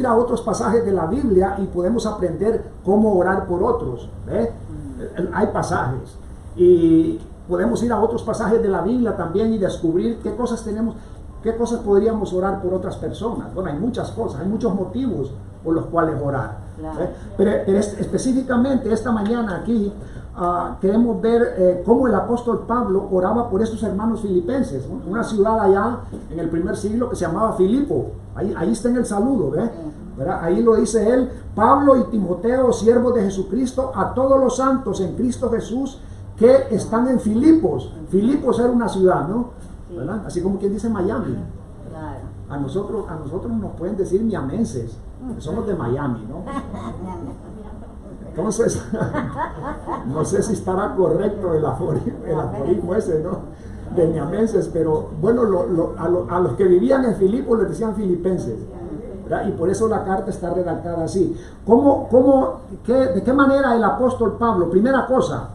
ir a otros pasajes de la Biblia y podemos aprender cómo orar por otros. Hay pasajes y podemos ir a otros pasajes de la Biblia también y descubrir qué cosas tenemos, qué cosas podríamos orar por otras personas. Bueno, hay muchas cosas, hay muchos motivos por los cuales orar. Claro. Pero específicamente esta mañana aquí queremos ver cómo el apóstol Pablo oraba por estos hermanos filipenses, ¿no? Una ciudad allá en el primer siglo que se llamaba Filipo. Ahí está en el saludo, ¿verdad? Ahí lo dice él: Pablo y Timoteo, siervos de Jesucristo, a todos los santos en Cristo Jesús que están en Filipos. Filipos era una ciudad, ¿no? Sí. ¿Verdad? Así como quien dice Miami. Claro. A nosotros nos pueden decir miamenses, que somos de Miami, ¿no? Entonces, no sé si estará correcto el aforismo ese, ¿no? De miamenses, pero bueno, a los que vivían en Filipos les decían filipenses, ¿verdad? Y por eso la carta está redactada así. ¿De qué manera el apóstol Pablo? Primera cosa,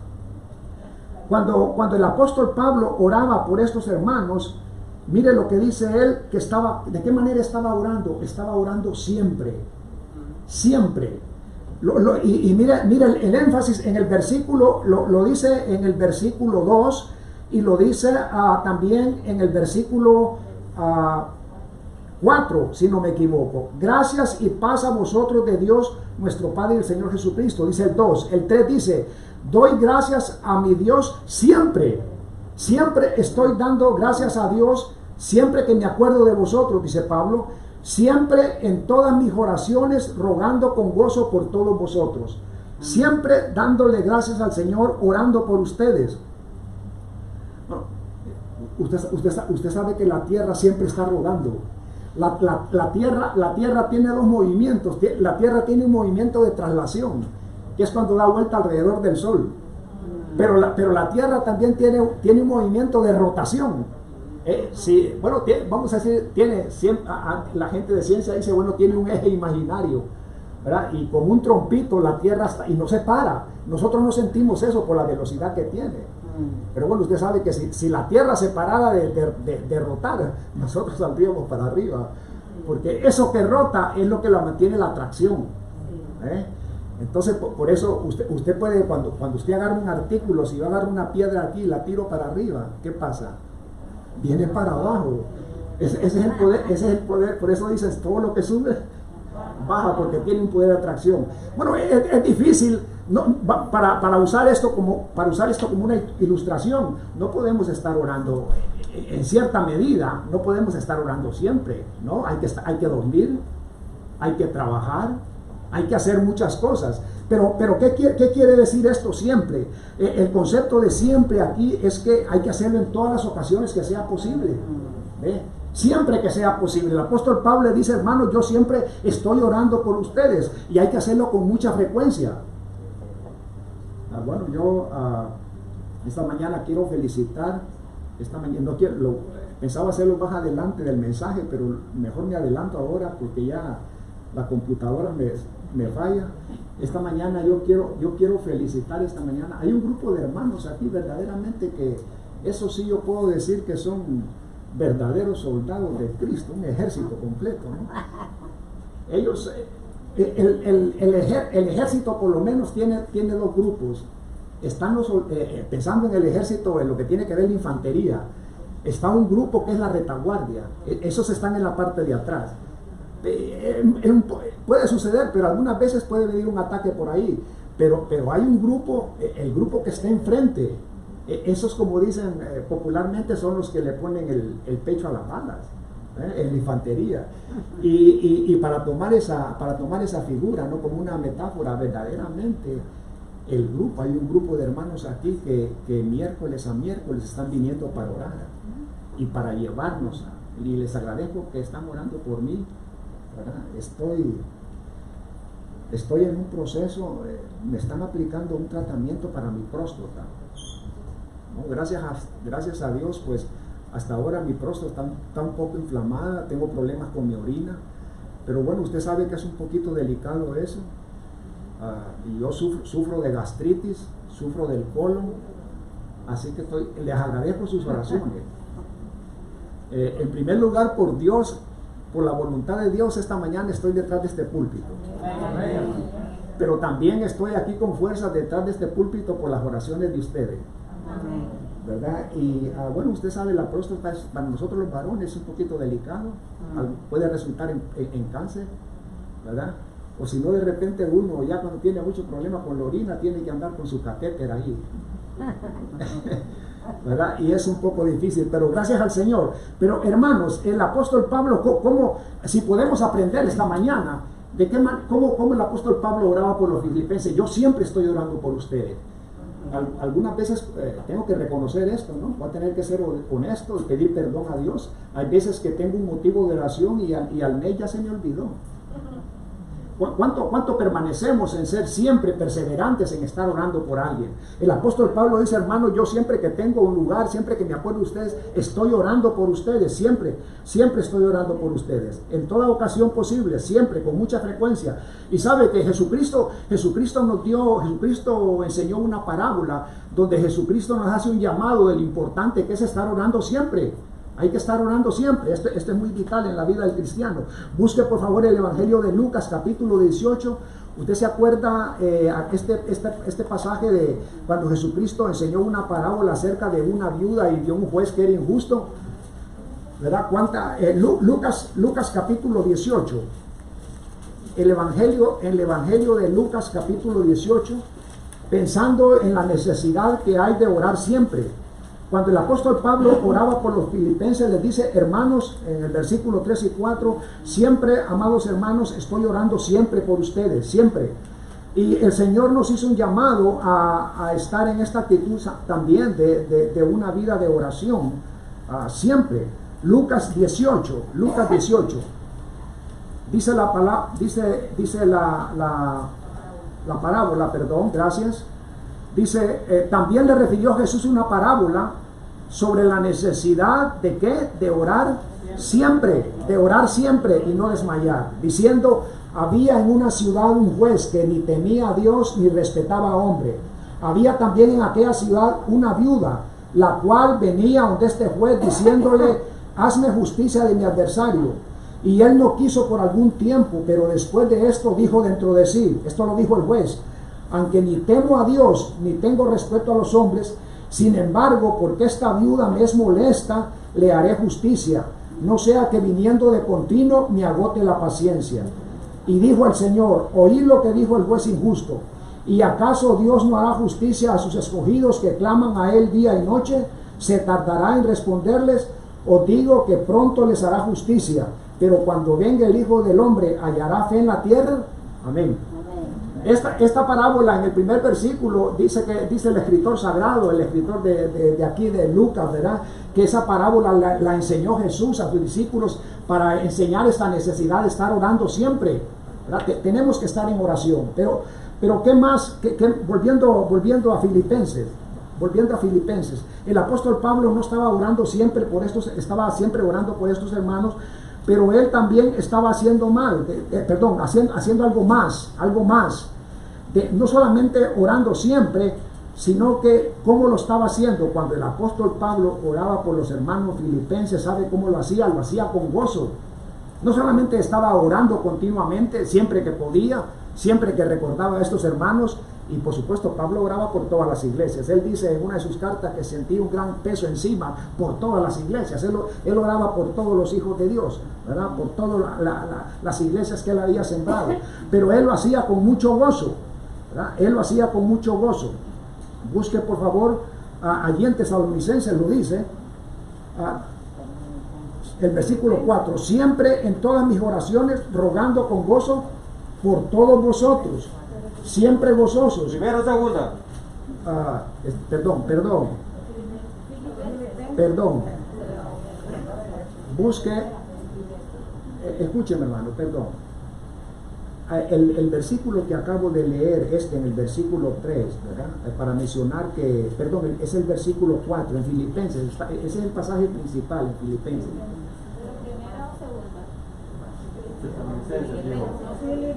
cuando el apóstol Pablo oraba por estos hermanos, mire lo que dice él, ¿de qué manera estaba orando? Estaba orando siempre, siempre. Y mira el énfasis en el versículo, lo dice en el versículo 2 y lo dice también en el versículo 4, si no me equivoco. Gracias y paz a vosotros de Dios nuestro Padre y el Señor Jesucristo, dice el 2. El 3 dice: doy gracias a mi Dios siempre. Siempre estoy dando gracias a Dios, siempre que me acuerdo de vosotros, dice Pablo, siempre en todas mis oraciones, rogando con gozo por todos vosotros, siempre dándole gracias al Señor, orando por ustedes. Usted sabe que la tierra siempre está rodando. La tierra tiene dos movimientos. La tierra tiene un movimiento de traslación, que es cuando da vuelta alrededor del sol. Pero la tierra también tiene un movimiento de rotación. Vamos a decir, la gente de ciencia dice, bueno, tiene un eje imaginario, ¿verdad? Y con un trompito la tierra está, y no se para. Nosotros no sentimos eso por la velocidad que tiene. Pero bueno, usted sabe que si la tierra se parara de rotar, nosotros saldríamos para arriba, porque eso que rota es lo que la mantiene la atracción. Entonces, por eso usted puede, cuando usted agarra un artículo, si yo agarro una piedra aquí y la tiro para arriba, ¿qué pasa? Viene para abajo. Ese es el poder. Por eso dices, todo lo que sube baja, porque tiene un poder de atracción. Bueno, es difícil, ¿no? Para usar esto como una ilustración. No podemos estar orando en cierta medida, no podemos estar orando siempre, ¿no? Hay que dormir, hay que trabajar, hay que hacer muchas cosas. Pero ¿qué quiere decir esto siempre? El concepto de siempre aquí es que hay que hacerlo en todas las ocasiones que sea posible. Siempre que sea posible. El apóstol Pablo le dice, hermanos, yo siempre estoy orando por ustedes y hay que hacerlo con mucha frecuencia. Bueno, yo esta mañana quiero felicitar. Esta mañana pensaba hacerlo más adelante del mensaje, pero mejor me adelanto ahora porque ya la computadora me falla. Esta mañana yo quiero felicitar esta mañana. Hay un grupo de hermanos aquí verdaderamente que, eso sí yo puedo decir que son verdaderos soldados de Cristo, un ejército completo, ¿no? Ellos, el ejército por lo menos tiene dos grupos. Están pensando en el ejército, en lo que tiene que ver la infantería, está un grupo que es la retaguardia. Esos están en la parte de atrás. Puede suceder, pero algunas veces puede venir un ataque por ahí, pero hay un grupo, el grupo que está enfrente, esos, como dicen popularmente, son los que le ponen el pecho a las balas, en la infantería. Y para tomar esa figura, ¿no? Como una metáfora, verdaderamente hay un grupo de hermanos aquí que miércoles a miércoles están viniendo para orar y para llevarnos, y les agradezco que están orando por mí, ¿verdad? Estoy en un proceso, me están aplicando un tratamiento para mi próstata, ¿no? Gracias a Dios, pues hasta ahora mi próstata está un poco inflamada, tengo problemas con mi orina, pero bueno, usted sabe que es un poquito delicado eso. Y yo sufro de gastritis, sufro del colon, así que les agradezco sus oraciones. En primer lugar, por Dios, por la voluntad de Dios, esta mañana estoy detrás de este púlpito. Pero también estoy aquí con fuerza detrás de este púlpito por las oraciones de ustedes. ¿Verdad? Y bueno, usted sabe, la próstata es, para nosotros los varones es un poquito delicado. Puede resultar en cáncer, ¿verdad? O si no, de repente uno ya cuando tiene mucho problema con la orina tiene que andar con su catéter ahí. ¿Verdad? Y es un poco difícil, pero gracias al Señor. Pero hermanos, el apóstol Pablo, ¿cómo, si podemos aprender esta mañana de cómo el apóstol Pablo oraba por los filipenses? Yo siempre estoy orando por ustedes. Algunas veces tengo que reconocer esto, ¿no? Voy a tener que ser honesto y pedir perdón a Dios. Hay veces que tengo un motivo de oración y al mes ya se me olvidó. ¿Cuánto permanecemos en ser siempre perseverantes en estar orando por alguien? El apóstol Pablo dice, hermano, yo siempre que tengo un lugar, siempre que me acuerdo de ustedes, estoy orando por ustedes, siempre estoy orando por ustedes, en toda ocasión posible, siempre, con mucha frecuencia. Y sabe que Jesucristo enseñó una parábola donde Jesucristo nos hace un llamado de lo importante que es estar orando siempre. Hay que estar orando siempre. Esto es muy vital en la vida del cristiano. Busque por favor el Evangelio de Lucas, capítulo 18. Usted se acuerda este pasaje de cuando Jesucristo enseñó una parábola acerca de una viuda y de un juez que era injusto, ¿verdad? Lucas capítulo 18. El Evangelio de Lucas capítulo 18, pensando en la necesidad que hay de orar siempre. Cuando el apóstol Pablo oraba por los filipenses, les dice, hermanos, en el versículo 3 y 4, siempre, amados hermanos, estoy orando siempre por ustedes, siempre. Y el Señor nos hizo un llamado a estar en esta actitud también de una vida de oración, siempre. Lucas 18, dice la palabra, dice la parábola, perdón, gracias. Dice, también le refirió Jesús una parábola sobre la necesidad de ¿qué? De orar siempre y no desmayar, diciendo, había en una ciudad un juez que ni temía a Dios ni respetaba a hombre. Había también en aquella ciudad una viuda, la cual venía donde este juez diciéndole, hazme justicia de mi adversario. Y él no quiso por algún tiempo, pero después de esto dijo dentro de sí, esto lo dijo el juez, aunque ni temo a Dios, ni tengo respeto a los hombres, sin embargo, porque esta viuda me es molesta, le haré justicia, no sea que viniendo de continuo me agote la paciencia. Y dijo el Señor, oí lo que dijo el juez injusto, ¿y acaso Dios no hará justicia a sus escogidos que claman a Él día y noche? ¿Se tardará en responderles? Os digo que pronto les hará justicia, pero cuando venga el Hijo del Hombre, ¿hallará fe en la tierra? Amén. Esta parábola en el primer versículo dice el escritor sagrado, el escritor de aquí de Lucas, ¿verdad? Que esa parábola la enseñó Jesús a sus discípulos para enseñar esta necesidad de estar orando siempre, ¿verdad? Tenemos que estar en oración, pero ¿qué más? Volviendo a Filipenses, el apóstol Pablo no estaba orando siempre por estos, estaba siempre orando por estos hermanos, pero él también estaba haciendo haciendo algo más. No solamente orando siempre, sino que cómo lo estaba haciendo. Cuando el apóstol Pablo oraba por los hermanos filipenses, ¿sabe cómo lo hacía? Lo hacía con gozo. No solamente estaba orando continuamente, siempre que podía, siempre que recordaba a estos hermanos, y por supuesto Pablo oraba por todas las iglesias. Él dice en una de sus cartas que sentía un gran peso encima por todas las iglesias. Él oraba por todos los hijos de Dios, ¿verdad? Por todas las iglesias que él había sembrado, pero él lo hacía con mucho gozo, ¿verdad? Él lo hacía con mucho gozo. Busque por favor, allí en Tesalonicenses lo dice, el versículo 4, siempre en todas mis oraciones rogando con gozo por todos vosotros, siempre gozosos. Primera o segunda. Perdón. Busque, escúcheme hermano, perdón. El versículo que acabo de leer, en el versículo 3, ¿verdad? Para mencionar que, perdón, es el versículo 4 en Filipenses, ese es el pasaje principal en Filipenses.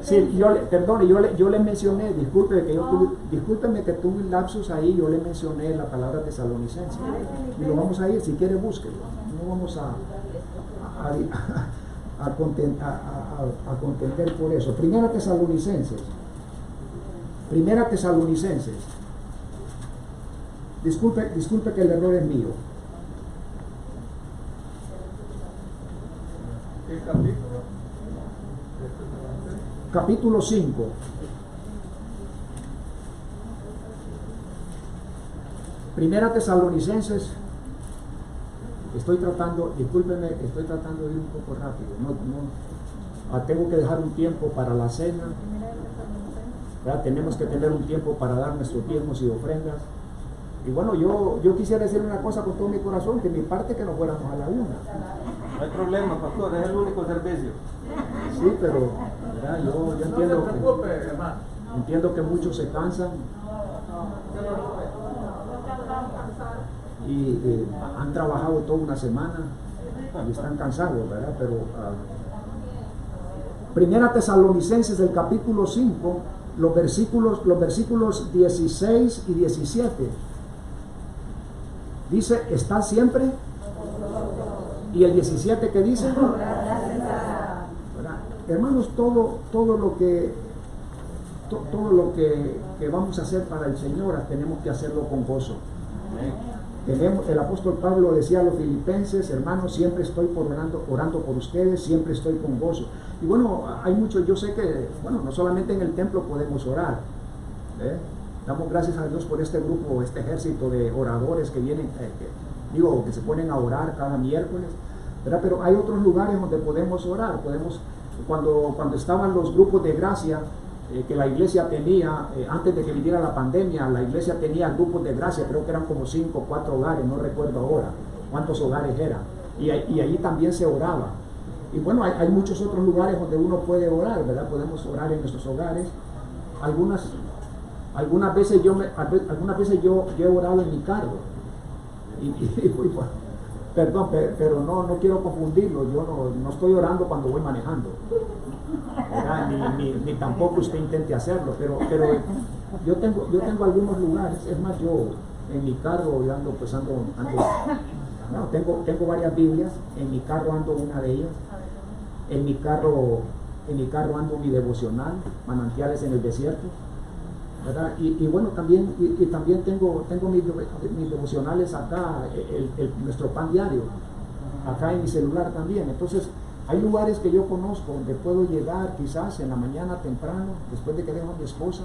Sí, yo le mencioné, discúlpeme que tuve un lapsus ahí, yo le mencioné la palabra tesalonicense. Y lo vamos a ir, si quiere búsquelo. No vamos a contender por eso. Primera Tesalonicenses. Disculpe que el error es mío. ¿Qué capítulo? Capítulo 5. Primera Tesalonicenses. Discúlpeme, estoy tratando de ir un poco rápido. Tengo que dejar un tiempo para la cena. ¿Verdad? Tenemos que tener un tiempo para dar nuestros diezmos y ofrendas. Y bueno, yo quisiera decir una cosa con todo mi corazón, que mi parte que nos fuéramos a la 1. No hay problema, pastor, es el único servicio. Sí, pero ¿verdad? Yo entiendo, no se preocupe, hermano. Entiendo que muchos se cansan y han trabajado toda una semana y están cansados, ¿verdad? Pero Primera Tesalonicenses del capítulo 5, los versículos 16 y 17. Dice, ¿está siempre? Y el 17, ¿qué dice? Hermanos, todo lo que vamos a hacer para el Señor tenemos que hacerlo con gozo. El apóstol Pablo decía a los filipenses, hermanos, siempre estoy orando por ustedes, siempre estoy con gozo. Y bueno, hay mucho, yo sé que, bueno, no solamente en el templo podemos orar. Damos gracias a Dios por este grupo, este ejército de oradores que vienen, que se ponen a orar cada miércoles, ¿verdad? Pero hay otros lugares donde podemos orar. Cuando estaban los grupos de gracia, que la iglesia tenía, antes de que viniera la pandemia, la iglesia tenía grupos de gracia, creo que eran como 5 o 4 hogares, no recuerdo ahora cuántos hogares eran, y allí también se oraba. Y bueno, hay muchos otros lugares donde uno puede orar, ¿verdad? Podemos orar en nuestros hogares. Algunas veces yo he orado en mi carro, perdón, pero no quiero confundirlo. Yo no estoy orando cuando voy manejando, ¿verdad? Ni tampoco usted intente hacerlo, pero yo tengo algunos lugares. Es más, yo en mi carro tengo varias Biblias. En mi carro ando una de ellas. En mi carro ando mi devocional, Manantiales en el Desierto, ¿verdad? Y bueno, también tengo mis devocionales acá, nuestro pan diario, acá en mi celular también. Entonces, hay lugares que yo conozco donde puedo llegar quizás en la mañana temprano, después de que dejo a mi esposa,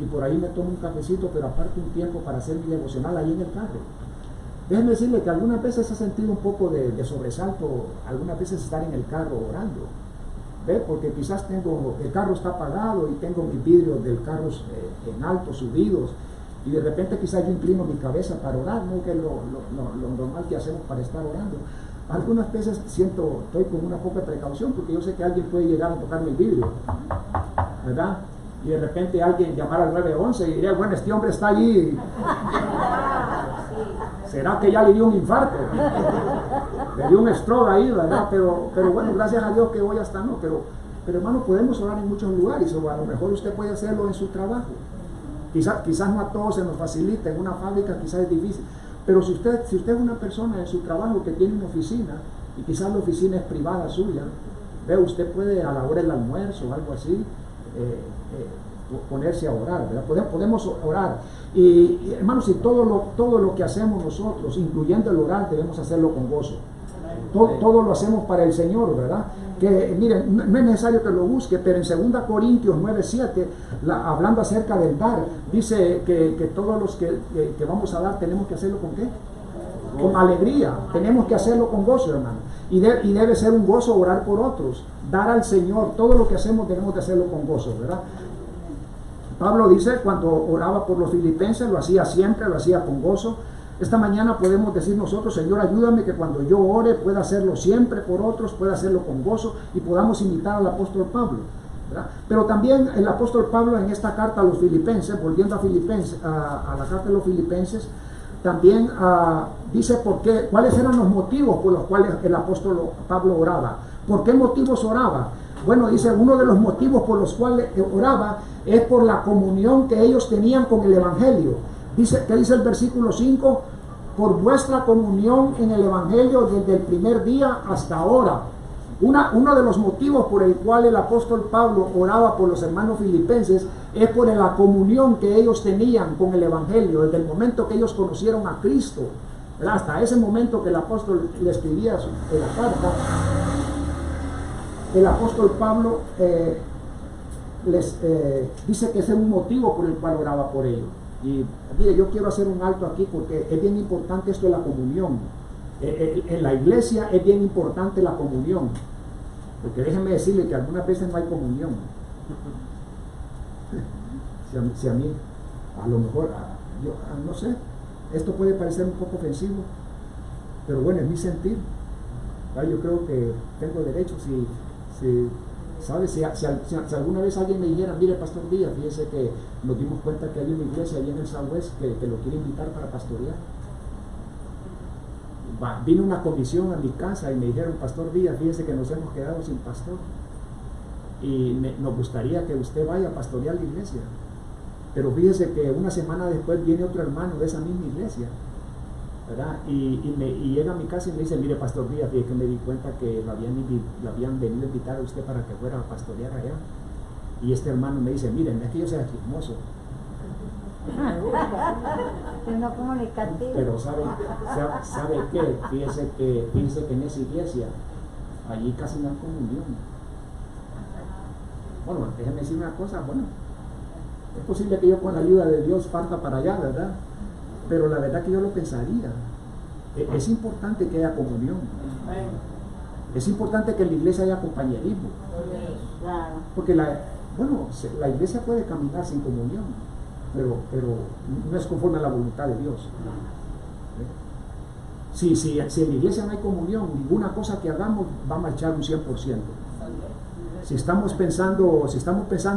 y por ahí me tomo un cafecito, pero aparte un tiempo para hacer mi devocional ahí en el carro. Déjenme decirle que algunas veces he sentido un poco de sobresalto, algunas veces estar en el carro orando. ¿Ve? Porque quizás el carro está apagado y tengo mis vidrios del carro en alto, subidos, y de repente quizás yo inclino mi cabeza para orar, ¿no? Que es lo normal que hacemos para estar orando. Algunas veces estoy con una poca precaución, porque yo sé que alguien puede llegar a tocar mi vidrio, ¿verdad? Y de repente alguien llamara al 911 y diría, bueno, este hombre está allí, ¿será que ya le dio un infarto? Le dio un stroke ahí, ¿verdad? Pero bueno, gracias a Dios que hoy hasta no. Pero hermano, podemos orar en muchos lugares, o a lo mejor usted puede hacerlo en su trabajo. Quizás no a todos se nos facilita, en una fábrica quizás es difícil. Pero si usted es una persona en su trabajo que tiene una oficina, y quizás la oficina es privada suya, usted puede a la hora del almuerzo o algo así, ponerse a orar, ¿verdad? Podemos orar. Y hermanos, y todo lo que hacemos nosotros, incluyendo el orar, debemos hacerlo con gozo. Todo lo hacemos para el Señor, ¿verdad? Que miren, no es necesario que lo busque, pero en 2 Corintios 9:7, hablando acerca del dar, dice que todos los que vamos a dar tenemos que hacerlo con ¿qué? Con alegría. Tenemos que hacerlo con gozo, hermano. Y debe ser un gozo orar por otros, dar al Señor. Todo lo que hacemos tenemos que hacerlo con gozo, ¿verdad? Pablo dice, cuando oraba por los filipenses, lo hacía siempre, lo hacía con gozo. Esta mañana podemos decir nosotros, Señor, ayúdame que cuando yo ore pueda hacerlo siempre por otros, pueda hacerlo con gozo, y podamos imitar al apóstol Pablo, ¿verdad? Pero también el apóstol Pablo en esta carta a los filipenses, volviendo a la carta de los filipenses, también dice cuáles eran los motivos por los cuales el apóstol Pablo oraba. ¿Por qué motivos oraba? Bueno, dice, uno de los motivos por los cuales oraba es por la comunión que ellos tenían con el Evangelio. ¿Qué dice el versículo 5? Por vuestra comunión en el Evangelio desde el primer día hasta ahora. Uno de los motivos por el cual el apóstol Pablo oraba por los hermanos filipenses es por la comunión que ellos tenían con el Evangelio, desde el momento que ellos conocieron a Cristo, ¿verdad? Hasta ese momento que el apóstol le escribía en la carta, el apóstol Pablo les dice que ese es un motivo por el cual oraba por ellos. Y mire, yo quiero hacer un alto aquí porque es bien importante esto de la comunión. En la iglesia es bien importante la comunión, porque déjenme decirle que algunas veces no hay comunión. Si a mí, a lo mejor, yo no sé, esto puede parecer un poco ofensivo, pero bueno, es mi sentir. Yo creo que tengo derecho, si alguna vez alguien me dijera, mire, Pastor Díaz, fíjese que nos dimos cuenta que hay una iglesia allí en el Southwest que lo quiere invitar para pastorear. Vino una comisión a mi casa y me dijeron, Pastor Díaz, fíjese que nos hemos quedado sin pastor y nos gustaría que usted vaya a pastorear la iglesia. Pero fíjese que una semana después viene otro hermano de esa misma iglesia, ¿verdad? Y llega a mi casa y me dice, mire, Pastor Díaz, fíjese que me di cuenta que lo habían venido a invitar a usted para que fuera a pastorear allá. Y este hermano me dice, miren, no es que yo sea chismoso, no comunicativo. pero ¿sabe qué? Fíjese que en esa iglesia allí casi no hay comunión. Bueno, déjenme decir una cosa, bueno, es posible que yo con la ayuda de Dios parta para allá, ¿verdad? Pero la verdad que yo lo pensaría. Es importante que haya comunión. Es importante que en la iglesia haya compañerismo. Porque la iglesia puede caminar sin comunión, pero no es conforme a la voluntad de Dios. Si en la iglesia no hay comunión, ninguna cosa que hagamos va a marchar un 100%. Si estamos pensando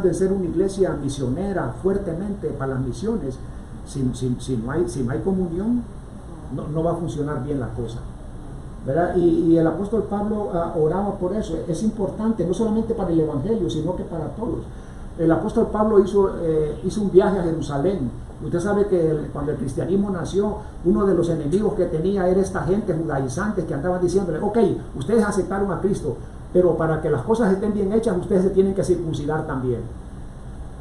en ser una iglesia misionera fuertemente para las misiones, si no hay comunión, no va a funcionar bien la cosa, ¿verdad? Y el apóstol Pablo oraba por eso. Es importante, no solamente para el evangelio, sino que para todos. El apóstol Pablo hizo un viaje a Jerusalén. Usted sabe que cuando el cristianismo nació, uno de los enemigos que tenía era esta gente judaizante que andaban diciéndole, ok, ustedes aceptaron a Cristo, pero para que las cosas estén bien hechas, ustedes se tienen que circuncidar también.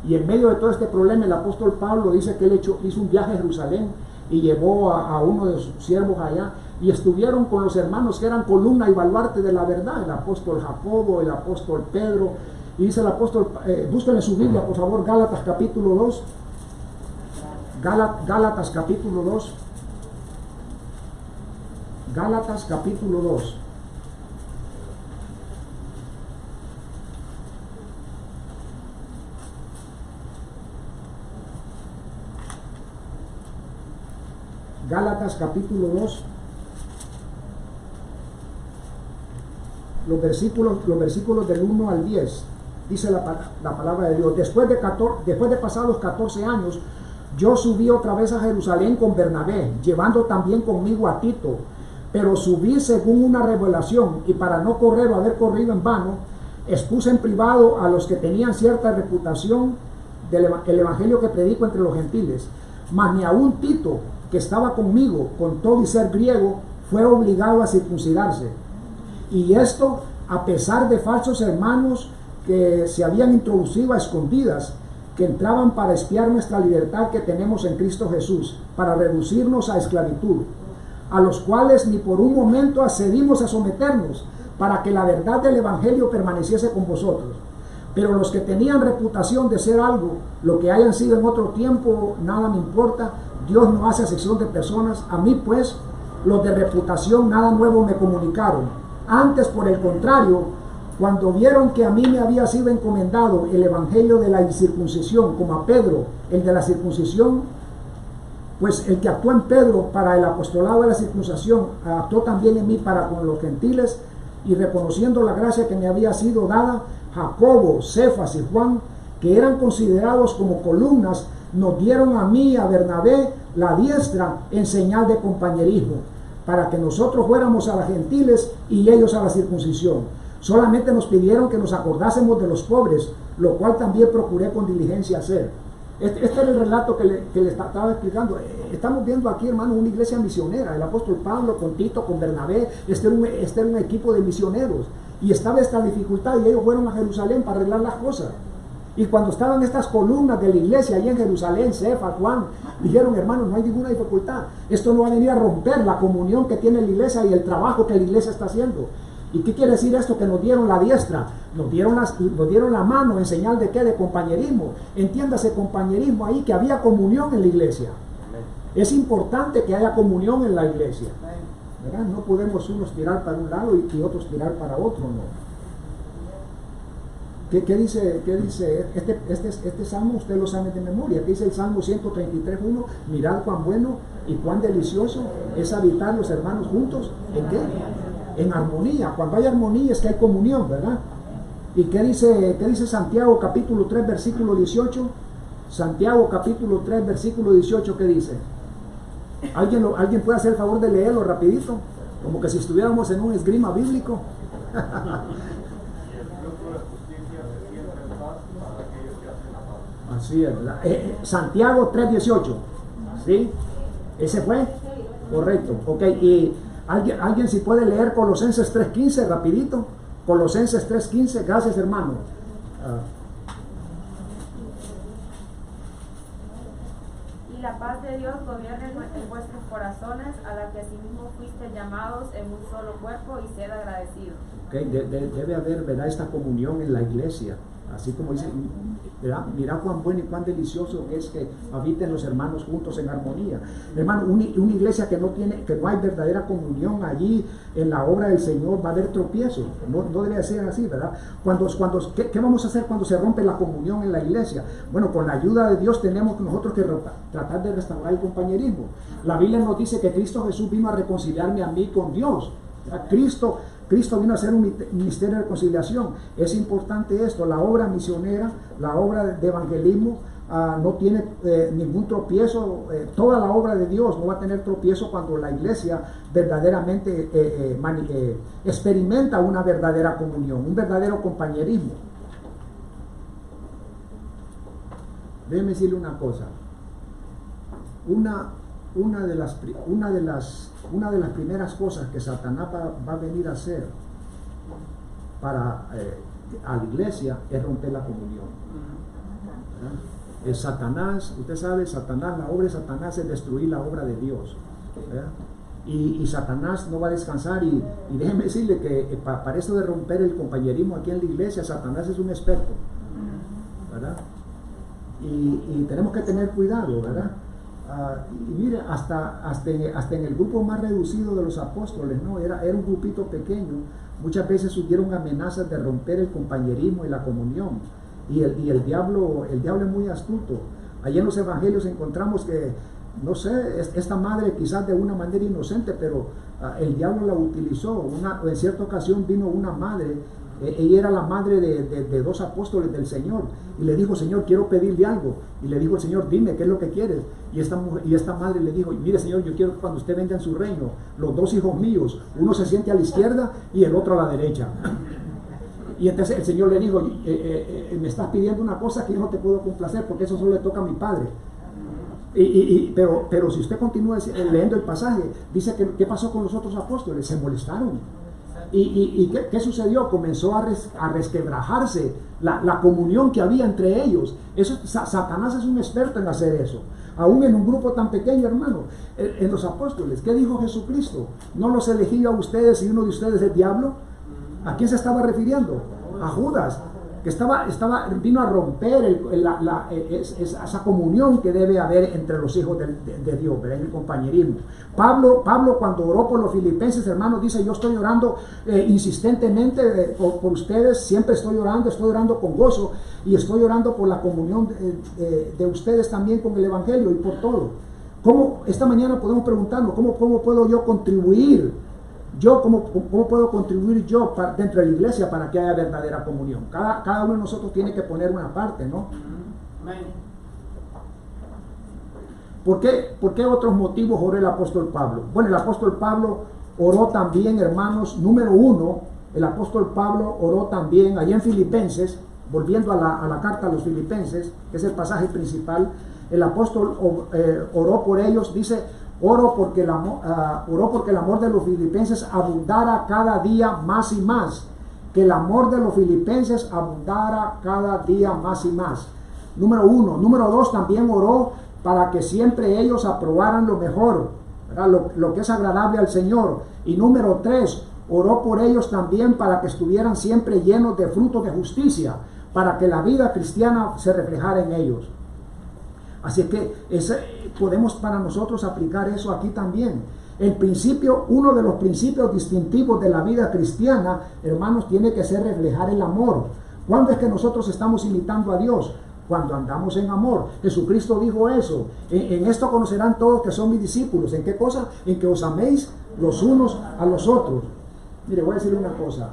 Y en medio de todo este problema, el apóstol Pablo dice que él hizo un viaje a Jerusalén y llevó a uno de sus siervos allá, y estuvieron con los hermanos que eran columna y baluarte de la verdad, el apóstol Jacobo, el apóstol Pedro, y dice el apóstol, busquen en su Biblia, por favor, Gálatas capítulo 2, Gálatas capítulo 2, Gálatas capítulo 2. Gálatas capítulo 2, los versículos del 1 al 10, dice la palabra de Dios. Después de pasar los 14 años, yo subí otra vez a Jerusalén con Bernabé, llevando también conmigo a Tito, pero subí según una revelación, y para no correr o haber corrido en vano, expuse en privado a los que tenían cierta reputación del evangelio que predico entre los gentiles. Mas ni aún Tito, que estaba conmigo, con todo y ser griego, fue obligado a circuncidarse. Y esto a pesar de falsos hermanos que se habían introducido a escondidas, que entraban para espiar nuestra libertad que tenemos en Cristo Jesús, para reducirnos a esclavitud, a los cuales ni por un momento accedimos a someternos, para que la verdad del evangelio permaneciese con vosotros. Pero los que tenían reputación de ser algo, lo que hayan sido en otro tiempo, nada me importa. Dios no hace acepción de personas. A mí pues, los de reputación nada nuevo me comunicaron. Antes, por el contrario, cuando vieron que a mí me había sido encomendado el evangelio de la incircuncisión, como a Pedro el de la circuncisión, pues el que actuó en Pedro para el apostolado de la circuncisión, actuó también en mí para con los gentiles, y reconociendo la gracia que me había sido dada, Jacobo, Cefas y Juan, que eran considerados como columnas, nos dieron a mí y a Bernabé la diestra en señal de compañerismo, para que nosotros fuéramos a las gentiles y ellos a la circuncisión. Solamente nos pidieron que nos acordásemos de los pobres, lo cual también procuré con diligencia hacer. Este era el relato que le estaba explicando. Estamos viendo aquí, hermano, una iglesia misionera. El apóstol Pablo con Tito, con Bernabé, este era un equipo de misioneros. Y estaba esta dificultad y ellos fueron a Jerusalén para arreglar las cosas. Y cuando estaban estas columnas de la iglesia ahí en Jerusalén, Cefas, Juan, dijeron, hermanos, no hay ninguna dificultad. Esto no va a venir a romper la comunión que tiene la iglesia y el trabajo que la iglesia está haciendo. ¿Y qué quiere decir esto? Que nos dieron la diestra, nos dieron la mano en señal de qué, de compañerismo. Entiéndase compañerismo ahí, que había comunión en la iglesia. Es importante que haya comunión en la iglesia, ¿verdad? No podemos unos tirar para un lado y otros tirar para otro, no. ¿Qué dice? Este salmo usted lo sabe de memoria. ¿Qué dice el Salmo 133:1? Mirad cuán bueno y cuán delicioso es habitar los hermanos juntos. ¿En qué? En armonía. Cuando hay armonía es que hay comunión, ¿verdad? ¿Y qué dice Santiago capítulo 3 versículo 18? Santiago capítulo 3 versículo 18, ¿qué dice? ¿Alguien puede hacer el favor de leerlo rapidito? Como que si estuviéramos en un esgrima bíblico. Así es, ¿verdad? Santiago 3:18, ¿sí? ¿Ese fue? Correcto, ok. Y alguien si puede leer Colosenses 3:15 rapidito. Colosenses 3:15, gracias hermano. Y la paz de Dios gobierne en vuestros corazones, a la que asimismo fuiste llamados en un solo cuerpo, y sed agradecidos. Okay. Debe haber, ¿verdad?, esta comunión en la iglesia. Así como dice, ¿verdad? Mirá cuán bueno y cuán delicioso es que habiten los hermanos juntos en armonía. Hermano, una iglesia que no hay verdadera comunión allí en la obra del Señor, va a haber tropiezos. No debe ser así, ¿verdad? ¿Qué vamos a hacer cuando se rompe la comunión en la iglesia? Bueno, con la ayuda de Dios tenemos nosotros que tratar de restaurar el compañerismo. La Biblia nos dice que Cristo Jesús vino a reconciliarme a mí con Dios. Cristo vino a hacer un ministerio de reconciliación. Es importante esto. La obra misionera, la obra de evangelismo no tiene ningún tropiezo. Toda la obra de Dios no va a tener tropiezo cuando la iglesia verdaderamente experimenta una verdadera comunión, un verdadero compañerismo. Déjeme decirle una cosa. Una de las primeras cosas que Satanás va a venir a hacer a la iglesia es romper la comunión. Satanás, usted sabe, la obra de Satanás es destruir la obra de Dios, ¿verdad? Y Satanás no va a descansar, y déjeme decirle que para esto de romper el compañerismo aquí en la iglesia, Satanás es un experto, ¿verdad? Y tenemos que tener cuidado, ¿verdad? Y mire, hasta en el grupo más reducido de los apóstoles, ¿no? Era un grupito pequeño. Muchas veces surgieron amenazas de romper el compañerismo y la comunión. Y el diablo es muy astuto. Allí en los evangelios encontramos que, no sé, esta madre quizás de una manera inocente, pero el diablo la utilizó. En cierta ocasión vino una madre. Ella era la madre de dos apóstoles del Señor, y le dijo: Señor, quiero pedirle algo. Y le dijo el Señor: dime, ¿qué es lo que quieres? Y esta madre le dijo: mire, Señor, yo quiero que cuando usted venga en su reino, los dos hijos míos, uno se siente a la izquierda y el otro a la derecha. Y entonces el Señor le dijo: me estás pidiendo una cosa que yo no te puedo complacer, porque eso solo le toca a mi padre. Pero si usted continúa leyendo el pasaje, dice que ¿qué pasó con los otros apóstoles? Se molestaron. ¿Y qué sucedió? Comenzó a resquebrajarse la comunión que había entre ellos. Satanás es un experto en hacer eso. Aún en un grupo tan pequeño, hermano. En los apóstoles, ¿qué dijo Jesucristo? ¿No los elegí yo a ustedes y uno de ustedes es el diablo? ¿A quién se estaba refiriendo? A Judas, que vino a romper esa comunión que debe haber entre los hijos de Dios, ¿verdad? En el compañerismo. Pablo cuando oró por los filipenses, hermanos, dice: yo estoy orando insistentemente por ustedes, siempre estoy orando con gozo, y estoy orando por la comunión de ustedes también con el evangelio y por todo. Esta mañana podemos preguntarnos: ¿cómo puedo yo contribuir? ¿Cómo puedo contribuir yo dentro de la iglesia para que haya verdadera comunión? Cada uno de nosotros tiene que poner una parte, ¿no? ¿Por qué otros motivos oró el apóstol Pablo? Bueno, el apóstol Pablo oró también, hermanos, número uno, el apóstol Pablo oró también allá en Filipenses, volviendo a la carta a los Filipenses, que es el pasaje principal. El apóstol oró por ellos, dice: oró porque el amor de los filipenses abundara cada día más y más, que el amor de los filipenses abundara cada día más y más. Número 1. Número 2, también oró para que siempre ellos aprobaran lo mejor, ¿verdad? Lo que es agradable al Señor. Y número 3, oró por ellos también para que estuvieran siempre llenos de frutos de justicia, para que la vida cristiana se reflejara en ellos. Así que podemos para nosotros aplicar eso aquí también. El principio, uno de los principios distintivos de la vida cristiana, hermanos, tiene que ser reflejar el amor. ¿Cuándo es que nosotros estamos imitando a Dios? Cuando andamos en amor. Jesucristo dijo eso. En esto conocerán todos que son mis discípulos. ¿En qué cosa? En que os améis los unos a los otros. Mire, voy a decirle una cosa.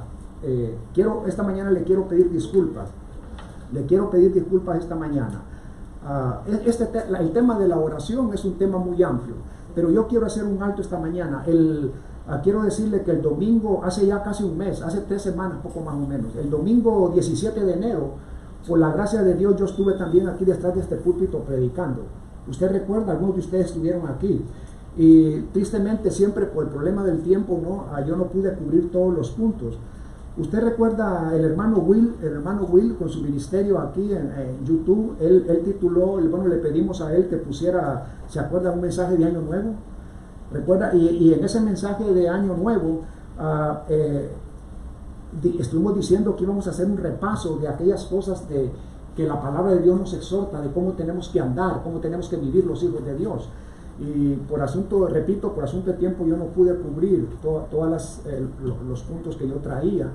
Esta mañana le quiero pedir disculpas. Le quiero pedir disculpas esta mañana. El tema de la oración es un tema muy amplio, pero yo quiero hacer un alto esta mañana. Quiero decirle que el domingo, hace ya casi un mes, hace 3 semanas, poco más o menos, el domingo 17 de enero, por la gracia de Dios, yo estuve también aquí detrás de este púlpito predicando. Usted recuerda, algunos de ustedes estuvieron aquí, y tristemente siempre por el problema del tiempo, yo no pude cubrir todos los puntos. Usted recuerda el hermano Will con su ministerio aquí en YouTube. Él tituló, le pedimos a él que pusiera, ¿se acuerda? Un mensaje de Año Nuevo. Recuerda, y en ese mensaje de Año Nuevo estuvimos diciendo que íbamos a hacer un repaso de aquellas cosas que la palabra de Dios nos exhorta, de cómo tenemos que andar, cómo tenemos que vivir los hijos de Dios. Y por asunto de tiempo yo no pude cubrir todos los puntos que yo traía.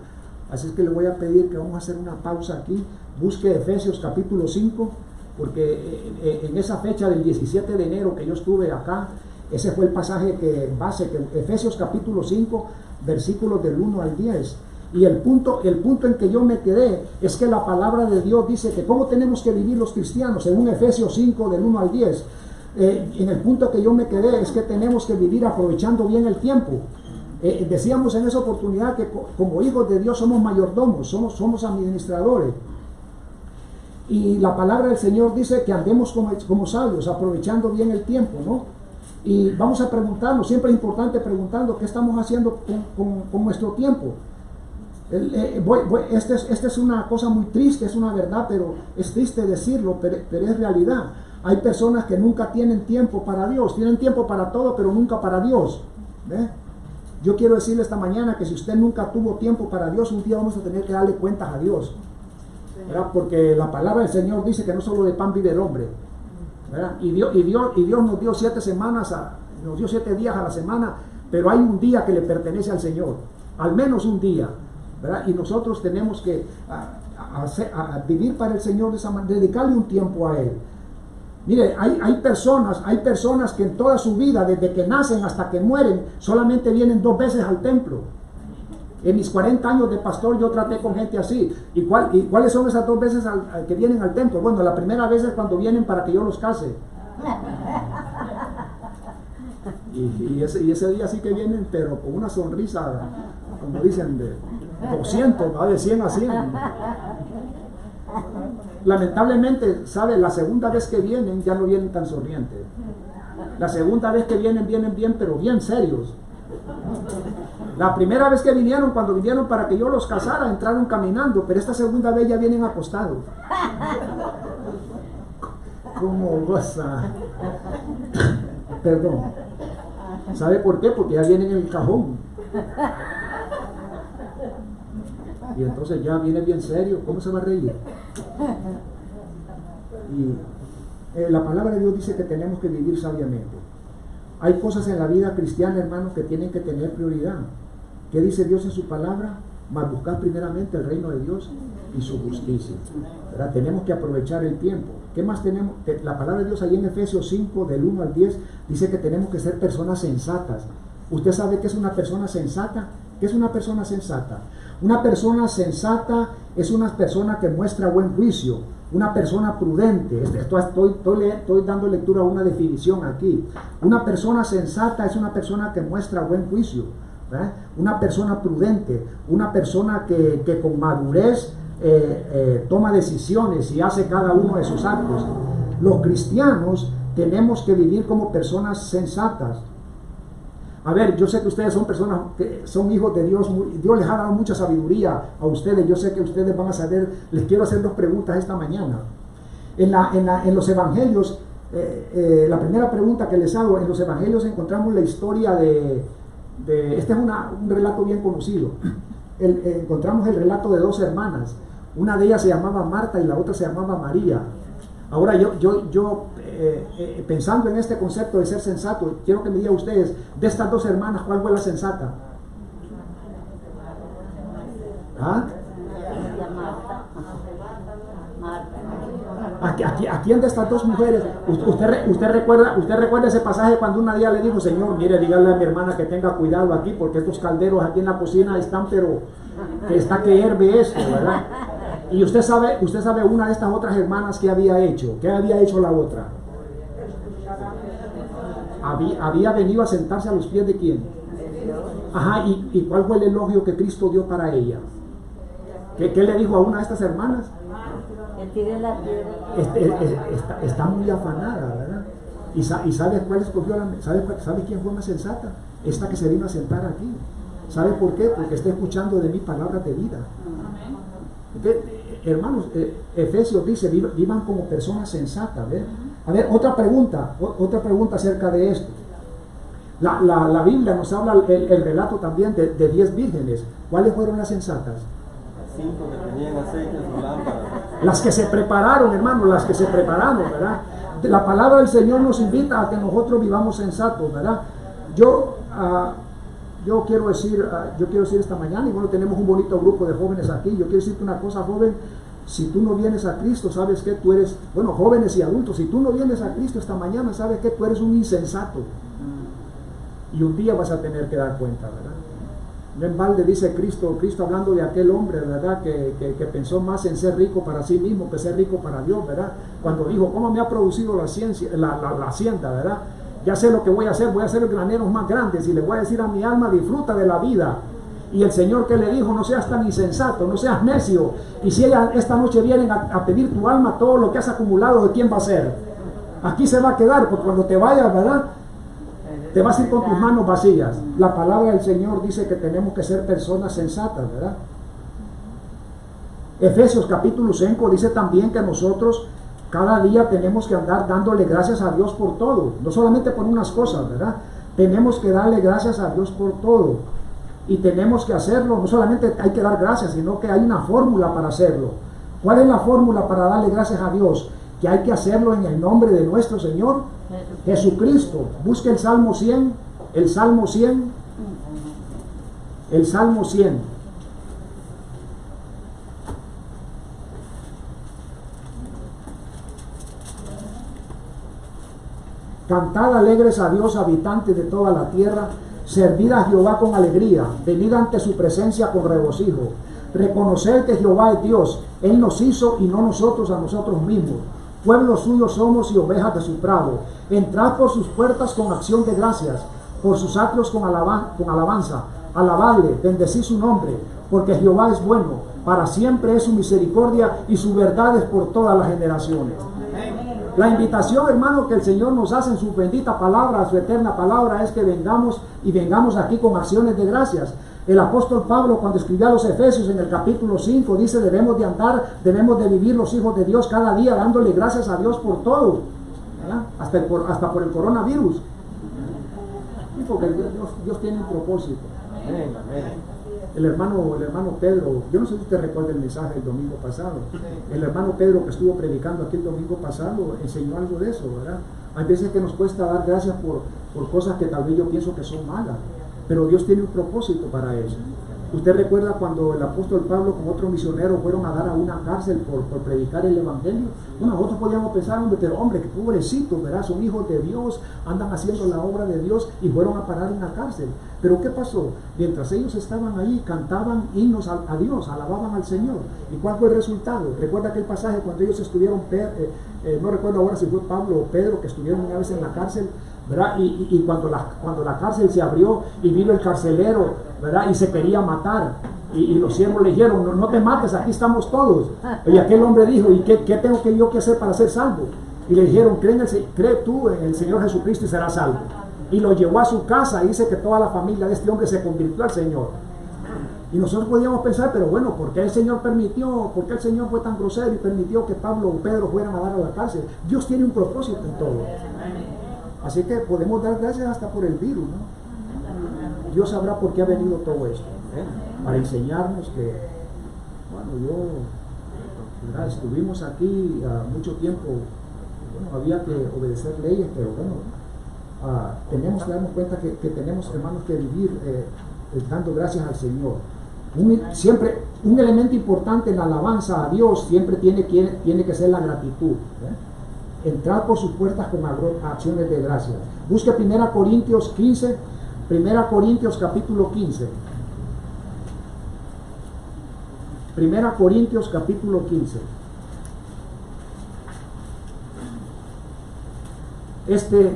Así es que le voy a pedir que vamos a hacer una pausa aquí. Busque Efesios capítulo 5, porque en esa fecha del 17 de enero que yo estuve acá, ese fue el pasaje Efesios capítulo 5, versículos del 1 al 10. Y el punto en que yo me quedé es que la palabra de Dios dice que cómo tenemos que vivir los cristianos, según Efesios 5, del 1 al 10. En el punto que yo me quedé es que tenemos que vivir aprovechando bien el tiempo. Decíamos en esa oportunidad que como hijos de Dios somos mayordomos, somos administradores. Y la palabra del Señor dice que andemos como sabios, aprovechando bien el tiempo, ¿no? Y vamos a preguntarnos, siempre es importante preguntando qué estamos haciendo con nuestro tiempo. Esta es una cosa muy triste, es una verdad, pero es triste decirlo, pero es realidad. Hay personas que nunca tienen tiempo para Dios, tienen tiempo para todo, pero nunca para Dios. ¿Ve? Yo quiero decirle esta mañana que si usted nunca tuvo tiempo para Dios, un día vamos a tener que darle cuentas a Dios. ¿Verdad? Porque la palabra del Señor dice que no solo de pan vive el hombre. ¿Verdad? Y Dios nos dio 7 semanas, nos dio 7 días a la semana, pero hay un día que le pertenece al Señor, al menos un día. ¿Verdad? Y nosotros tenemos que vivir para el Señor de esa manera, dedicarle un tiempo a Él. Mire, hay personas que en toda su vida, desde que nacen hasta que mueren, solamente vienen 2 veces al templo. En mis 40 años de pastor yo traté con gente así. ¿Y cuáles son esas 2 veces que vienen al templo? Bueno, la primera vez es cuando vienen para que yo los case. Y ese día sí que vienen, pero con una sonrisa, como dicen, de 200, ¿no? De 100 a 100. Lamentablemente, ¿sabe? La segunda vez que vienen ya no vienen tan sonrientes. La segunda vez que vienen bien, pero bien serios. La primera vez que vinieron, cuando vinieron para que yo los casara, entraron caminando, pero esta segunda vez ya vienen acostados. ¿Cómo goza? Perdón. ¿Sabe por qué? Porque ya vienen en el cajón. Y entonces ya viene bien serio. ¿Cómo se va a reír? Y la palabra de Dios dice que tenemos que vivir sabiamente. Hay cosas en la vida cristiana, hermanos, que tienen que tener prioridad. ¿Qué dice Dios en su palabra? Mas buscar primeramente el reino de Dios y su justicia. ¿Verdad? Tenemos que aprovechar el tiempo. ¿Qué más tenemos? La palabra de Dios ahí en Efesios 5, del 1 al 10, dice que tenemos que ser personas sensatas. ¿Usted sabe qué es una persona sensata? ¿Qué es una persona sensata? Una persona sensata es una persona que muestra buen juicio, una persona prudente. Estoy dando lectura a una definición aquí. Una persona sensata es una persona que muestra buen juicio, ¿verdad? Una persona prudente, una persona que con madurez toma decisiones y hace cada uno de sus actos. Los cristianos tenemos que vivir como personas sensatas. A ver, yo sé que ustedes son personas que son hijos de Dios, Dios les ha dado mucha sabiduría a ustedes, yo sé que ustedes van a saber, les quiero hacer 2 preguntas esta mañana. En los evangelios, la primera pregunta que les hago, en los evangelios encontramos la historia este es un relato bien conocido. Encontramos el relato de 2 hermanas, una de ellas se llamaba Marta y la otra se llamaba María. Ahora yo pensando en este concepto de ser sensato, quiero que me digan ustedes, de estas 2 hermanas, ¿cuál fue la sensata? ¿Ah? ¿A quién de estas 2 mujeres? ¿Usted recuerda ese pasaje cuando una día le dijo, Señor, mire, dígale a mi hermana que tenga cuidado aquí, porque estos calderos aquí en la cocina están, pero que está que hierve esto, ¿verdad? Y usted sabe una de estas otras hermanas que había hecho. ¿Qué había hecho la otra? Había venido a sentarse a los pies de quién. Ajá, ¿y cuál fue el elogio que Cristo dio para ella? ¿Qué le dijo a una de estas hermanas? Está muy afanada, ¿verdad? ¿Y sabe cuál escogió sabe quién fue más sensata? Esta que se vino a sentar aquí. ¿Sabe por qué? Porque está escuchando de mí palabras de vida. Hermanos, Efesios dice, vivan como personas sensatas. ¿Ver? A ver, otra pregunta acerca de esto. La Biblia nos habla el relato también de 10 vírgenes. ¿Cuáles fueron las sensatas? 5 que tenían aceite en su lámpara. Las que se prepararon, hermanos, las que se prepararon, ¿verdad? La palabra del Señor nos invita a que nosotros vivamos sensatos, ¿verdad? Yo quiero decir esta mañana, y bueno, tenemos un bonito grupo de jóvenes aquí, yo quiero decirte una cosa, joven, si tú no vienes a Cristo, sabes que tú eres, bueno, jóvenes y adultos, si tú no vienes a Cristo esta mañana, sabes que tú eres un insensato, y un día vas a tener que dar cuenta, ¿verdad? No en balde dice Cristo hablando de aquel hombre, ¿verdad? Que pensó más en ser rico para sí mismo que ser rico para Dios, ¿verdad? Cuando dijo, ¿cómo me ha producido la hacienda, ¿verdad? Ya sé lo que voy a hacer los graneros más grandes y le voy a decir a mi alma, disfruta de la vida. Y el Señor que le dijo, no seas tan insensato, no seas necio. Y si esta noche vienen a pedir tu alma, todo lo que has acumulado, ¿de quién va a ser? Aquí se va a quedar, porque cuando te vayas, ¿verdad? Te vas a ir con tus manos vacías. La palabra del Señor dice que tenemos que ser personas sensatas, ¿verdad? Efesios capítulo 5 dice también que nosotros cada día tenemos que andar dándole gracias a Dios por todo, no solamente por unas cosas, ¿verdad? Tenemos que darle gracias a Dios por todo, y tenemos que hacerlo, no solamente hay que dar gracias, sino que hay una fórmula para hacerlo. ¿Cuál es la fórmula para darle gracias a Dios? Que hay que hacerlo en el nombre de nuestro Señor Jesucristo. Busque el Salmo 100, el Salmo 100, el Salmo 100. Cantad alegres a Dios, habitantes de toda la tierra, servid a Jehová con alegría, venid ante su presencia con regocijo, reconocer que Jehová es Dios, Él nos hizo y no nosotros a nosotros mismos. Pueblo suyo somos y ovejas de su prado. Entrad por sus puertas con acción de gracias, por sus atrios con alabanza. Alabadle, bendecid su nombre, porque Jehová es bueno, para siempre es su misericordia y su verdad es por todas las generaciones. La invitación, hermano, que el Señor nos hace en su bendita palabra, su eterna palabra, es que vengamos aquí con acciones de gracias. El apóstol Pablo, cuando escribió a los Efesios en el capítulo 5, dice, debemos de vivir los hijos de Dios cada día dándole gracias a Dios por todo, ¿verdad? Hasta por el coronavirus. Porque Dios tiene un propósito. Amén, amén. El hermano Pedro, yo no sé si usted recuerda el mensaje del domingo pasado. El hermano Pedro que estuvo predicando aquí el domingo pasado enseñó algo de eso, ¿verdad? Hay veces que nos cuesta dar gracias por cosas que tal vez yo pienso que son malas, pero Dios tiene un propósito para eso. ¿Usted recuerda cuando el apóstol Pablo con otro misionero fueron a dar a una cárcel por predicar el evangelio? Bueno, nosotros podíamos pensar, pero hombre, que pobrecitos, ¿verdad? Son hijos de Dios, andan haciendo la obra de Dios y fueron a parar en la cárcel. Pero ¿qué pasó? Mientras ellos estaban ahí, cantaban himnos a Dios, alababan al Señor. ¿Y cuál fue el resultado? Recuerda aquel pasaje cuando ellos estuvieron, no recuerdo ahora si fue Pablo o Pedro, que estuvieron una vez en la cárcel, ¿verdad? Y cuando la cárcel se abrió y vino el carcelero, ¿verdad? Y se quería matar, y los siervos le dijeron, no te mates, aquí estamos todos. Y aquel hombre dijo, ¿y qué tengo yo que hacer para ser salvo? Y le dijeron, cree tú en el Señor Jesucristo y serás salvo. y lo llevó a su casa, y dice que toda la familia de este hombre se convirtió al Señor. Y nosotros podíamos pensar, pero bueno, ¿por qué el Señor permitió, por qué el Señor fue tan grosero y permitió que Pablo o Pedro fueran a dar a la cárcel? Dios tiene un propósito en todo. Así que podemos dar gracias hasta por el virus, ¿no? Dios sabrá por qué ha venido todo esto, para enseñarnos que, bueno, ¿verdad? Estuvimos aquí mucho tiempo, bueno, había que obedecer leyes, pero bueno, tenemos que darnos cuenta que tenemos, hermanos, que vivir dando gracias al Señor. Siempre un elemento importante en la alabanza a Dios siempre tiene que ser la gratitud. Entrar por sus puertas con acciones de gracias. Busque 1 Corintios 15, 1 Corintios capítulo 15. 1 Corintios capítulo 15.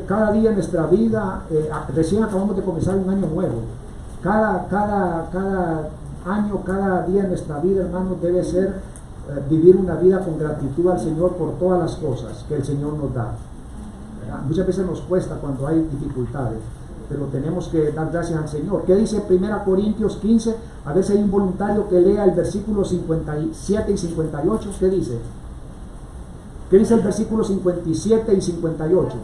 Cada día en nuestra vida, recién acabamos de comenzar un año nuevo. Cada año, cada día en nuestra vida, hermanos, debe ser vivir una vida con gratitud al Señor por todas las cosas que el Señor nos da. Muchas veces nos cuesta cuando hay dificultades, pero tenemos que dar gracias al Señor. ¿Qué dice 1 Corintios 15? A ver si hay un voluntario que lea el versículo 57 y 58. ¿Qué dice? ¿Qué dice el versículo 57 y 58?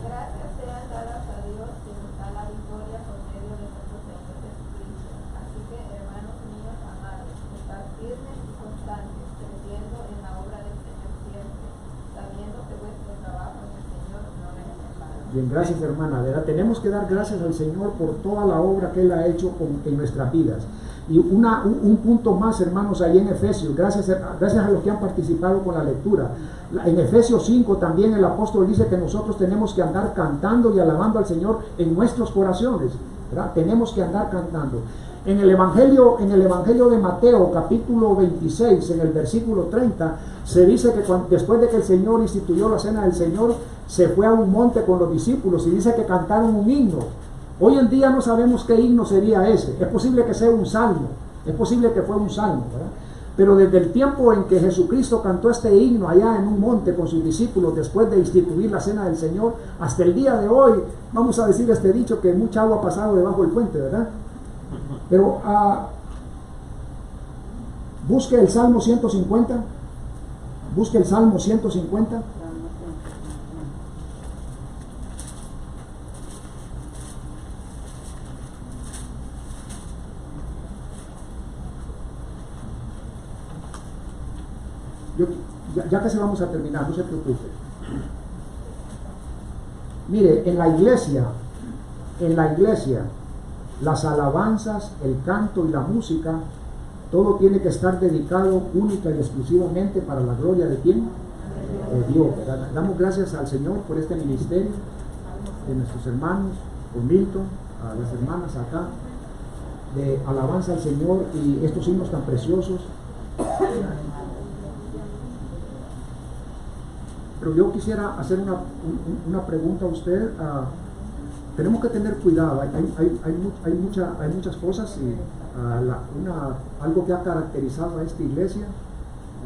Bien, gracias, hermana. ¿Verdad? Tenemos que dar gracias al Señor por toda la obra que Él ha hecho en nuestras vidas. Y un punto más, hermanos, ahí en Efesios, gracias a los que han participado con la lectura. En Efesios 5 también el apóstol dice que nosotros tenemos que andar cantando y alabando al Señor en nuestros corazones, ¿verdad? Tenemos que andar cantando. En el Evangelio de Mateo, capítulo 26, en el versículo 30, se dice que después de que el Señor instituyó la cena del Señor, se fue a un monte con los discípulos y dice que cantaron un himno. Hoy en día no sabemos qué himno sería ese. Es posible que sea un salmo, es posible que fue un salmo, ¿verdad? Pero desde el tiempo en que Jesucristo cantó este himno allá en un monte con sus discípulos después de instituir la cena del Señor, hasta el día de hoy, vamos a decir este dicho, que mucha agua ha pasado debajo del puente, ¿verdad? Pero busque el Salmo 150, busque el Salmo 150. Ya casi vamos a terminar, no se preocupe. Mire, en la iglesia, las alabanzas, el canto y la música, todo tiene que estar dedicado única y exclusivamente para la gloria de ¿quién? De Dios, ¿verdad? Damos gracias al Señor por este ministerio, de nuestros hermanos, por Milton, a las hermanas acá, de alabanza al Señor y estos himnos tan preciosos. Pero yo quisiera hacer una pregunta a usted. Tenemos que tener cuidado, hay muchas cosas y algo que ha caracterizado a esta iglesia,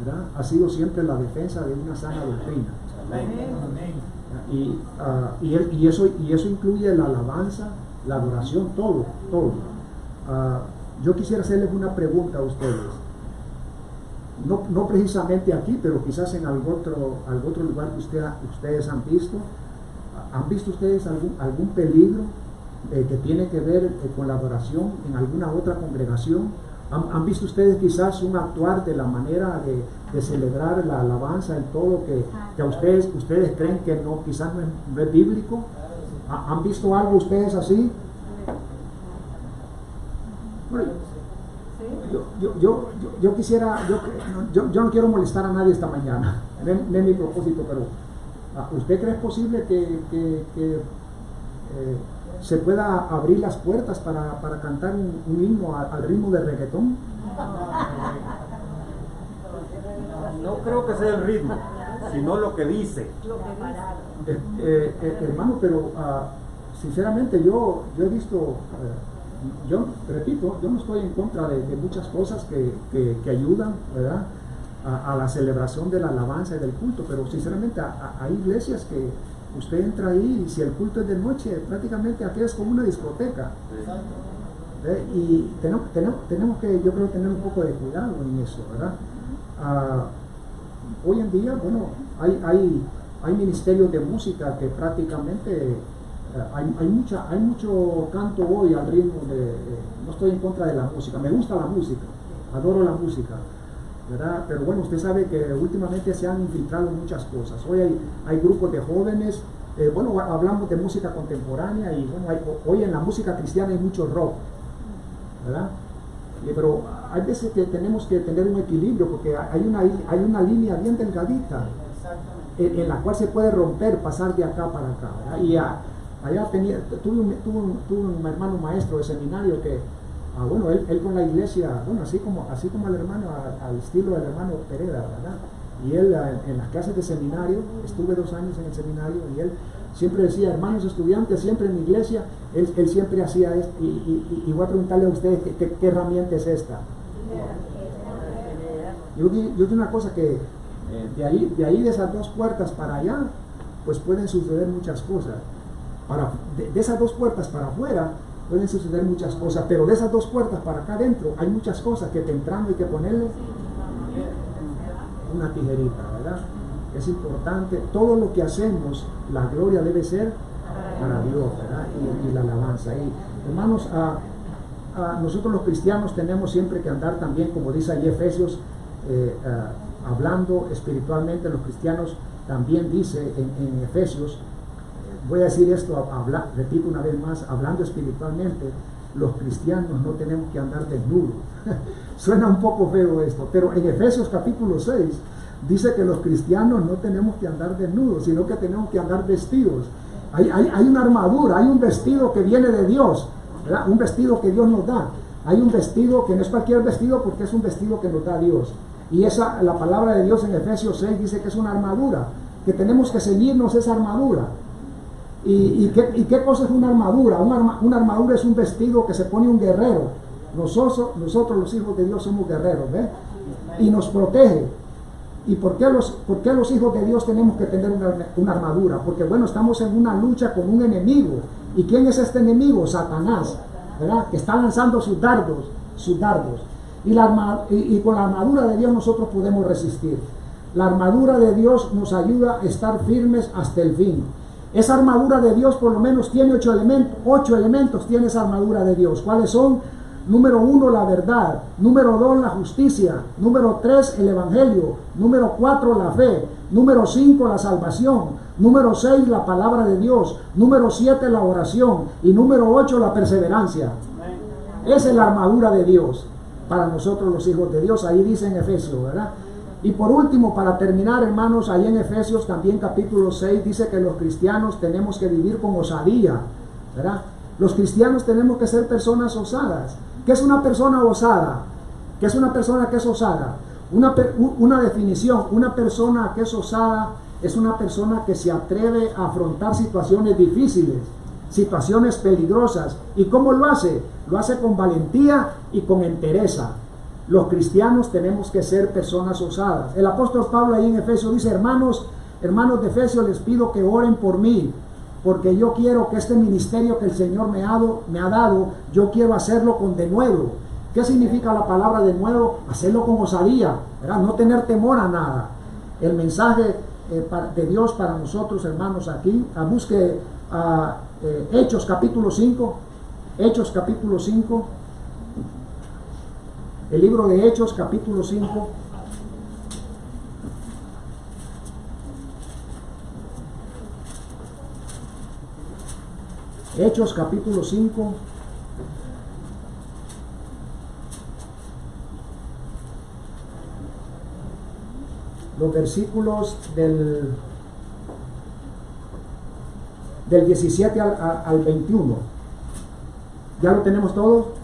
¿verdad? Ha sido siempre la defensa de una sana doctrina. Y eso incluye la alabanza, la adoración, todo. Yo quisiera hacerles una pregunta a ustedes. No precisamente aquí, pero quizás en algún otro lugar que ustedes han visto. ¿Han visto ustedes algún peligro que tiene que ver con la adoración en alguna otra congregación? ¿Han visto ustedes quizás un actuar de la manera de celebrar la alabanza y todo que a ustedes creen que quizás no es bíblico? ¿Han visto algo ustedes así? Bueno, yo quisiera, yo no quiero molestar a nadie esta mañana, no es mi propósito, pero ¿usted cree posible que se pueda abrir las puertas para cantar un himno al ritmo de reggaetón? No creo que sea el ritmo, sino lo que dice. Hermano, pero sinceramente yo he visto, yo repito, yo no estoy en contra de muchas cosas que ayudan, ¿verdad?, a la celebración de la alabanza y del culto, pero sinceramente hay iglesias usted entra ahí y si el culto es de noche, prácticamente aquí es como una discoteca. Y tenemos que, yo creo, tener un poco de cuidado en eso, ¿verdad? Hoy en día, bueno, hay ministerios de música que prácticamente hay mucho canto hoy al ritmo no estoy en contra de la música, me gusta la música, adoro la música, ¿verdad? Pero bueno, usted sabe que últimamente se han infiltrado muchas cosas. Hoy hay grupos de jóvenes, bueno, hablamos de música contemporánea y bueno, hoy en la música cristiana hay mucho rock, ¿verdad? Pero hay veces que tenemos que tener un equilibrio porque hay una línea bien delgadita en la cual se puede romper, pasar de acá para acá, ¿verdad? Y allá tuve un hermano maestro de seminario que, bueno, él con la iglesia, bueno, así como el hermano, al estilo del hermano Pereda, ¿verdad? Y él en las clases de seminario, estuve 2 años en el seminario, y él siempre decía, hermanos estudiantes, siempre en mi iglesia, él siempre hacía esto, y voy a preguntarle a ustedes qué herramienta es esta. Yo digo una cosa que de ahí de esas 2 puertas para allá, pues pueden suceder muchas cosas. De esas 2 puertas para afuera pueden suceder muchas cosas, pero de esas 2 puertas para acá adentro hay muchas cosas que temprano hay que ponerle una tijerita, ¿verdad? Es importante, todo lo que hacemos, la gloria debe ser para Dios, ¿verdad? Y la alabanza. Y hermanos, nosotros los cristianos tenemos siempre que andar también, como dice ahí Efesios, hablando espiritualmente. Los cristianos también dice en Efesios, voy a decir esto, repito una vez más, hablando espiritualmente, los cristianos no tenemos que andar desnudos. Suena un poco feo esto, pero en Efesios capítulo 6 dice que los cristianos no tenemos que andar desnudos, sino que tenemos que andar vestidos. Hay una armadura, hay un vestido que viene de Dios, ¿verdad? Un vestido que Dios nos da. Hay un vestido que no es cualquier vestido, porque es un vestido que nos da Dios. Y la palabra de Dios en Efesios 6 dice que es una armadura, que tenemos que ceñirnos esa armadura. ¿Y qué cosa es una armadura? Una armadura es un vestido que se pone un guerrero. Nosotros los hijos de Dios somos guerreros, ¿ves? Y nos protege. ¿Y por qué los hijos de Dios tenemos que tener una armadura? Porque bueno, estamos en una lucha con un enemigo. ¿Y quién es este enemigo? Satanás, ¿verdad? Que está lanzando sus dardos. Y con la armadura de Dios nosotros podemos resistir. La armadura de Dios nos ayuda a estar firmes hasta el fin. Esa armadura de Dios por lo menos tiene 8 elementos. 8 elementos tiene esa armadura de Dios. ¿Cuáles son? Número 1, la verdad. Número 2, la justicia. Número 3, el evangelio. Número 4, la fe. Número 5, la salvación. Número 6, la palabra de Dios. Número 7, la oración. Y número 8, la perseverancia. Esa es la armadura de Dios para nosotros los hijos de Dios. Ahí dice en Efesios, ¿verdad? Y por último, para terminar, hermanos, ahí en Efesios también capítulo 6 dice que los cristianos tenemos que vivir con osadía, ¿verdad? Los cristianos tenemos que ser personas osadas. ¿Qué es una persona osada? ¿Qué es una persona que es osada? Una definición, una persona que es osada es una persona que se atreve a afrontar situaciones difíciles, situaciones peligrosas. ¿Y cómo lo hace? Lo hace con valentía y con entereza. Los cristianos tenemos que ser personas osadas. El apóstol Pablo ahí en Efesios dice, hermanos de Efesios, les pido que oren por mí, porque yo quiero que este ministerio que el Señor me ha dado, yo quiero hacerlo con denuedo. ¿Qué significa la palabra denuedo? Hacerlo con osadía, ¿verdad? No tener temor a nada. El mensaje de Dios para nosotros, hermanos, aquí, busque Hechos capítulo 5, Hechos capítulo 5, el libro de Hechos capítulo 5. Hechos capítulo 5. Los versículos del 17 al 21. ¿Ya lo tenemos todo?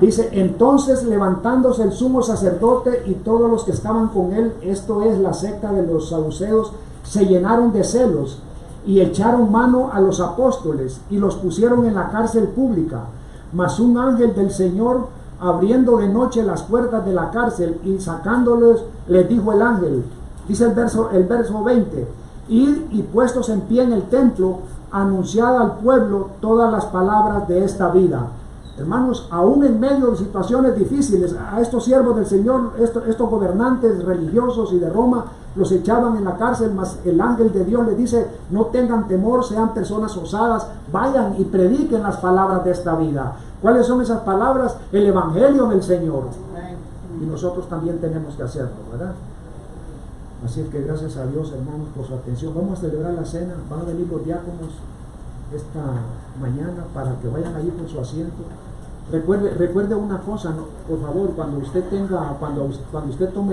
Dice, entonces levantándose el sumo sacerdote y todos los que estaban con él, esto es la secta de los saduceos, se llenaron de celos y echaron mano a los apóstoles y los pusieron en la cárcel pública. Mas un ángel del Señor, abriendo de noche las puertas de la cárcel y sacándolos, les dijo el ángel, dice el verso 20, Ir y puestos en pie en el templo, anunciad al pueblo todas las palabras de esta vida. Hermanos, aún en medio de situaciones difíciles, a estos siervos del Señor, estos gobernantes religiosos y de Roma, los echaban en la cárcel, mas el ángel de Dios les dice: no tengan temor, sean personas osadas, vayan y prediquen las palabras de esta vida. ¿Cuáles son esas palabras? El evangelio del Señor. Y nosotros también tenemos que hacerlo, ¿verdad? Así es que gracias a Dios, hermanos, por su atención. Vamos a celebrar la cena, van a venir los diáconos esta mañana para que vayan allí por su asiento. Recuerde una cosa, ¿no? Por favor, cuando usted tome